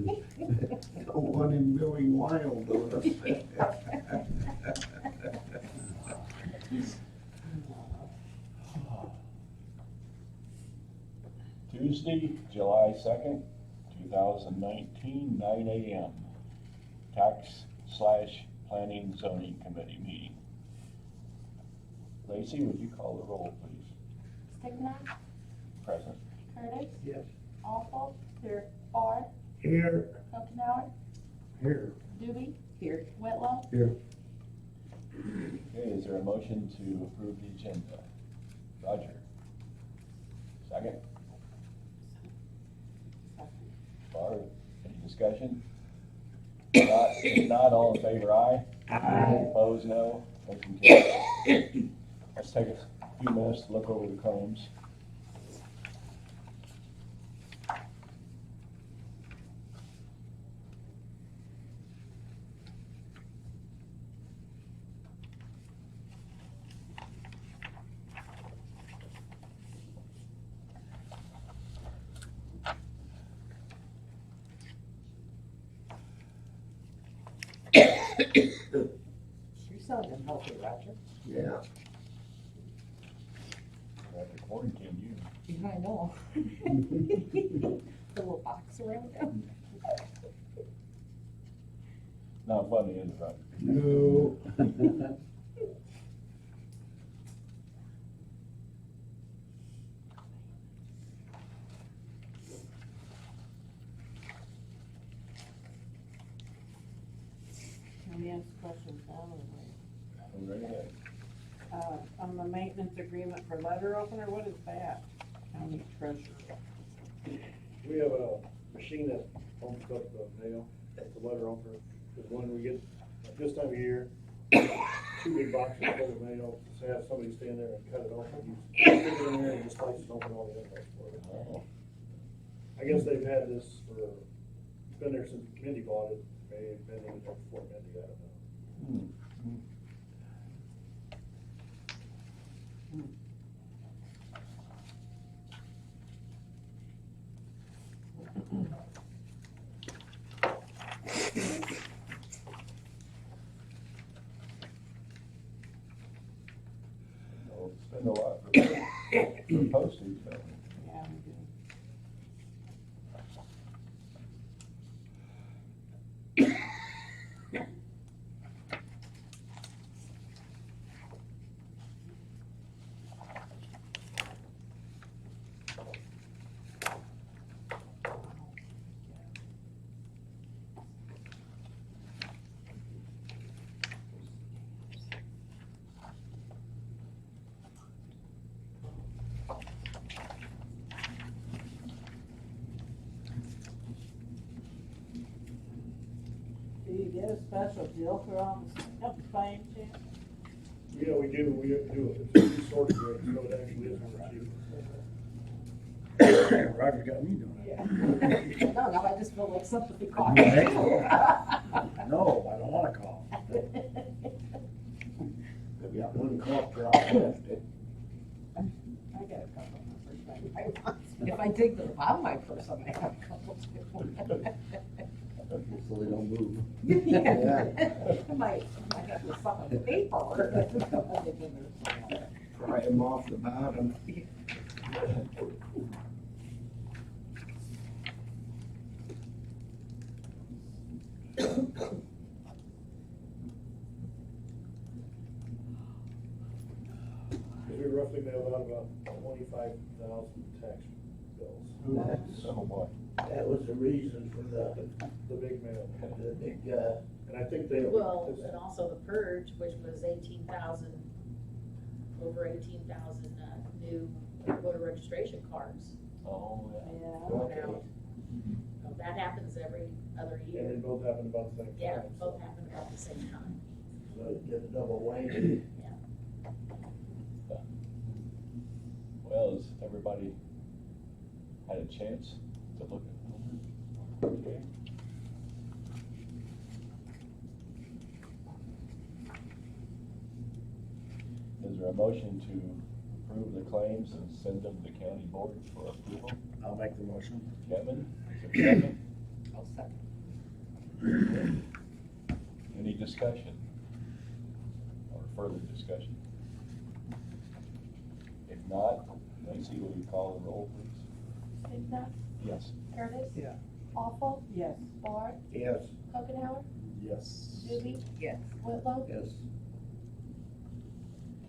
Don't want him going wild on us. Tuesday, July 2nd, 2019, 9 a.m. Tax/Planning Zoning Committee meeting. Lacey, would you call the roll, please? Stickman, Present. Curtis, Yes. Awful, here, Barr, Here. Okenauer, Here. Doobie. Here. Whitlow. Here. Okay, is there a motion to approve the agenda? Roger. Second? Barb, any discussion? If not, all in favor, aye? Aye. Opposed, no? Motion carries. Let's take a few minutes to look over the claims. You sound healthy, Roger. Yeah. I have to quarantine you. Yeah, I know. The little box around you. Not funny, is it, Roger? No. Let me ask questions now, or I'm ready to. what? On the maintenance agreement for letter opener, what is that? County treasurer. We have a machine that opens up the mail, the letter opener, because when we get, like this time of year, 2 big boxes full of mail, to have somebody stand there and cut it open, you stick it in there and just slice and open all the envelopes for it. Oh, I guess they've had this for, it's been there since Mindy bought it, may have been in there before Mindy, I don't know. No, spend a lot for postage, don't we? Yeah, we do. Do you get a special deal for all the stuff by any chance? Yeah, we do, it's a sorted rate, so it actually is more cheap. Roger got me doing Yeah. No, now I just feel like something to call. No, I don't wanna call. We got one cough drop left. I got a couple of numbers. If I dig to the bottom of my purse, I might have a couple too. So they don't move. Yeah. I might have to some of the paper. Pry them off the bottom. We roughly mail out about 25,000 tax bills, So what? That was the reason for the the big mail. big, And I think they. Well, and also the purge, which was 18,000, over 18,000, new voter registration cards. Oh, Yeah. Going out. So that happens every other And year. they both happen about the same time. Yeah, so. both happen about the same time. so you get a double whammy. Well, has everybody had a chance to look at them? Okay. Is there a motion to approve the claims and send them to county board for approval? I'll make the motion. Kevin, is there a second? I'll second. Any discussion? Or further discussion? If not, Lacey, will you call the roll, please? Signa, Yes. Curtis. Yeah. Awful, Yes. Barr, Yes. Hokenhour, Yes. Doobie, Yes. Whitlow. Yes.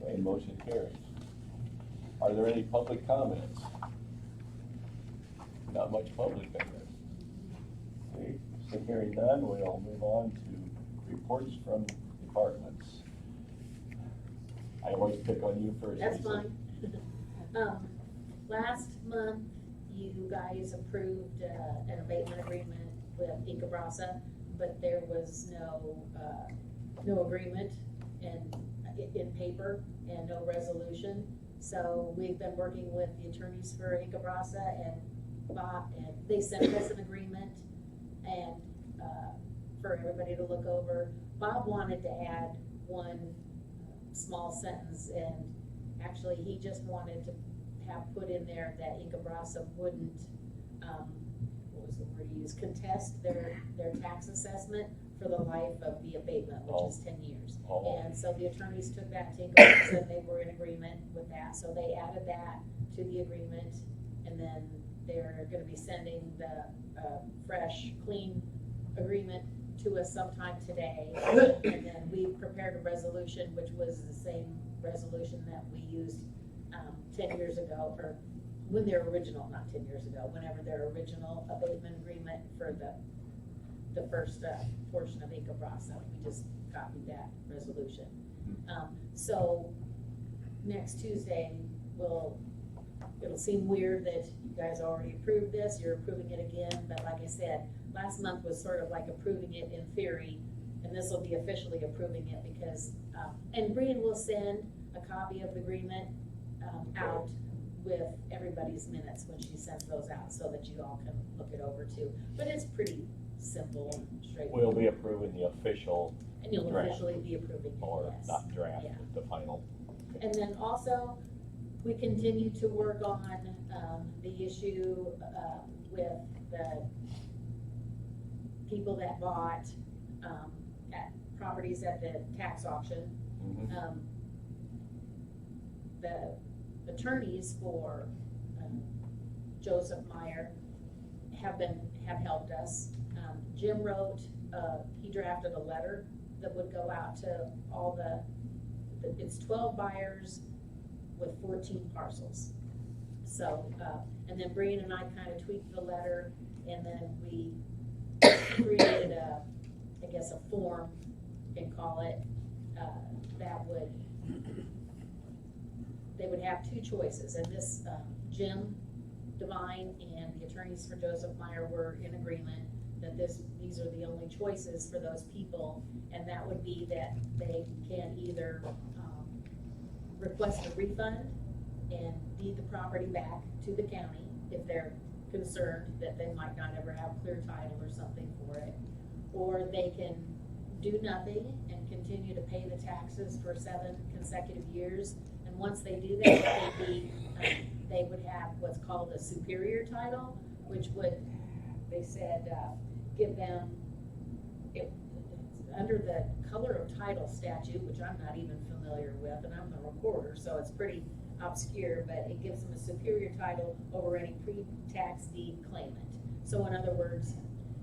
Okay, motion carries. Are there any public comments? Not much public comment. Okay, so hearing none, we'll move on to reports from departments. I always pick on you first. That's Lisa. fine. Last month, you guys approved an abatement agreement with Inca Brasa, but there was no agreement in paper and no resolution. So we've been working with the attorneys for Inca Brasa and Bob, and they sent us an agreement and for everybody to look over. Bob wanted to add one small sentence, and actually he just wanted to have put in there that Inca Brasa wouldn't, what was the word he used, contest their tax assessment for the life of the abatement, which is 10 years. Oh. And so the attorneys took that to Inca Brasa, and they were in agreement with that, so they added that to the agreement, and then they're gonna be sending the fresh, clean agreement to us sometime today. And then we prepared a resolution, which was the same resolution that we used 10 years ago, or when their original, not 10 years ago, whenever their original abatement agreement for the first portion of Inca Brasa. We just copied that resolution. So next Tuesday, it'll seem weird that you guys already approved this, you're approving it again, but like I said, last month was sort of like approving it in theory, and this will be officially approving it because, and Brian will send a copy of the agreement out with everybody's minutes when she sends those out, so that you all can look it over too. But it's pretty simple and straightforward. We'll be approving the official, And you'll draft. officially be approving it, or yes. not draft, Yeah. the final. And then also, we continue to work on, the issue, with the people that bought, at properties at the tax auction. Mhm. The attorneys for, Joseph Meyer have helped us. Jim wrote, he drafted a letter that would go out to all it's 12 buyers with 14 parcels. So, and then Brian and I kind of tweaked the letter, and then we created I guess a form, you can call it, they would have two choices, and this, Jim Devine and the attorneys for Joseph Meyer were in agreement that these are the only choices for those people, and that would be that they can either, request a refund and deed the property back to the county if they're concerned that they might not ever have clear title or something for it, or they can do nothing and continue to pay the taxes for 7 consecutive years. And once they do that, they would have what's called a superior title, which would, they said, give them, under the color of title statute, which I'm not even familiar with, and I'm the recorder, so it's pretty obscure, but it gives them a superior title over any pre-tax deed claimant. So in other words,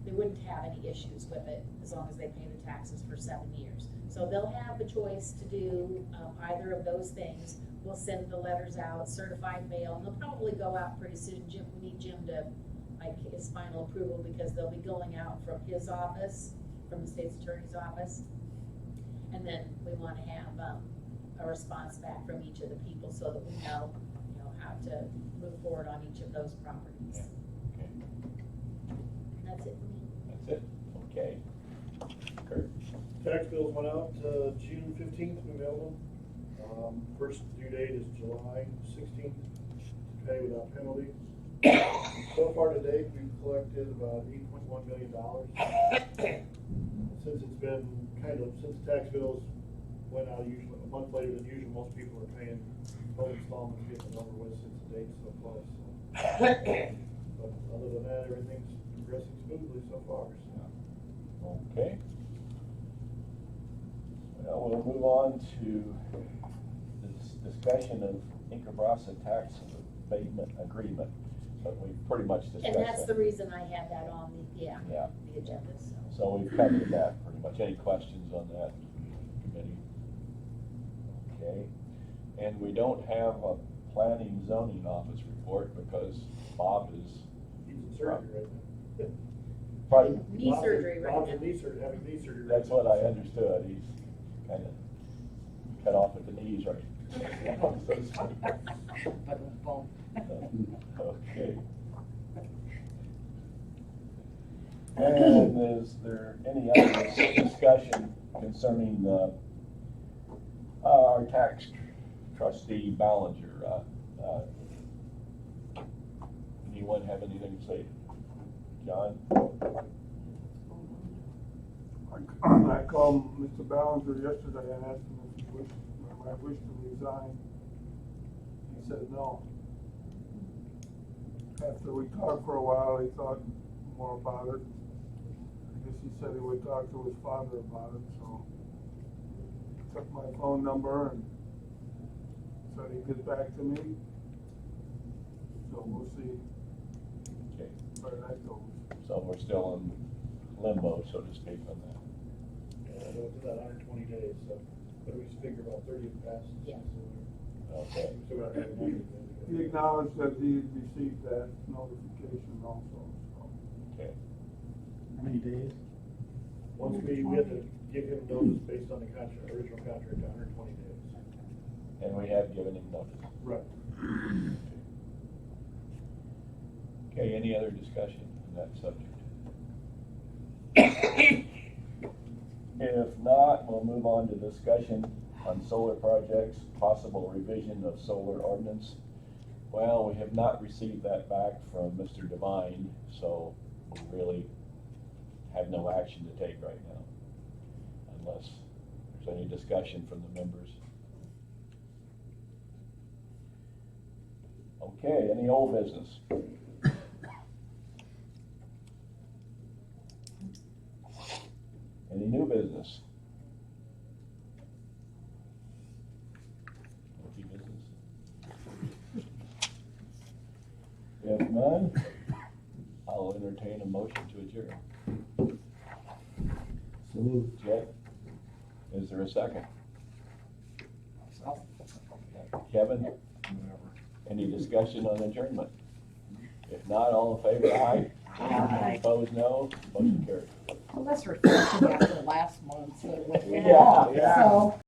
they wouldn't have any issues with it as long as they pay the taxes for 7 years. So they'll have the choice to do either of those things. We'll send the letters out, certified mail, and they'll probably go out pretty soon. We need Jim to, like, his final approval, because they'll be going out from his office, from the state's attorney's office. And then we want to have a response back from each of the people so that we know, how to move forward on each of those properties. Okay, And that's it for me. that's it, okay. Kurt? Tax bills went out, June 15th, we mailed them. First due date is July 16th, to pay without penalty. So far to date, we've collected about $8.1 million. Since it's been since tax bills went out usually a month later than usual, most people are paying home installments, getting it over with since the date's so close. So. But other than that, everything's progressing smoothly so far, so. Okay. Well, we'll move on to this discussion of Incabrasa tax abatement agreement, but we pretty much discussed And that's the that. reason I had that on the, Yeah, the agenda, so. so we've covered that pretty much. Any questions on that committee? Okay, and we don't have a planning zoning office report because Bob is, He's in surgery right now. pardon? Knee surgery right Bob's now. in knee surgery, having knee surgery. right That's now. what I understood. He's kind of cut off at the knees right now, so to speak. But, boom. Okay. And is there any other discussion concerning our tax trustee Ballinger? Anyone have anything to say? John? I called Mr. Ballinger yesterday and asked him if he wished, I wished to resign. He said no. After we talked for a while, he thought more about it. I guess he said he would talk to his father about it, so he took my phone number and said he'd get back to me. So we'll see Okay, where that goes. so we're still in limbo, so to speak, on that. Yeah, so it's about 120 days, so, but we just figure about 30 have passed. Yeah. Okay. So we don't have 90 days. He acknowledged that he received that notification also, so. Okay. How many days? Once we have to give him notice based on the contract, original contract, 120 days. And we have given him notice. Right. Okay, any other discussion on that subject? If not, we'll move on to discussion on solar projects, possible revision of solar ordinance. Well, we have not received that back from Mr. Devine, so we really have no action to take right now, unless there's any discussion from the members. Okay, any old business? Any new business? Any business? If none, I'll entertain a motion to adjourn. So Jay, is there a second? Kevin? Any discussion on adjournment? If not, all in favor, aye? Aye. Opposed, no? Motion carried. Well, that's refreshing after last month. Yeah, yeah. So,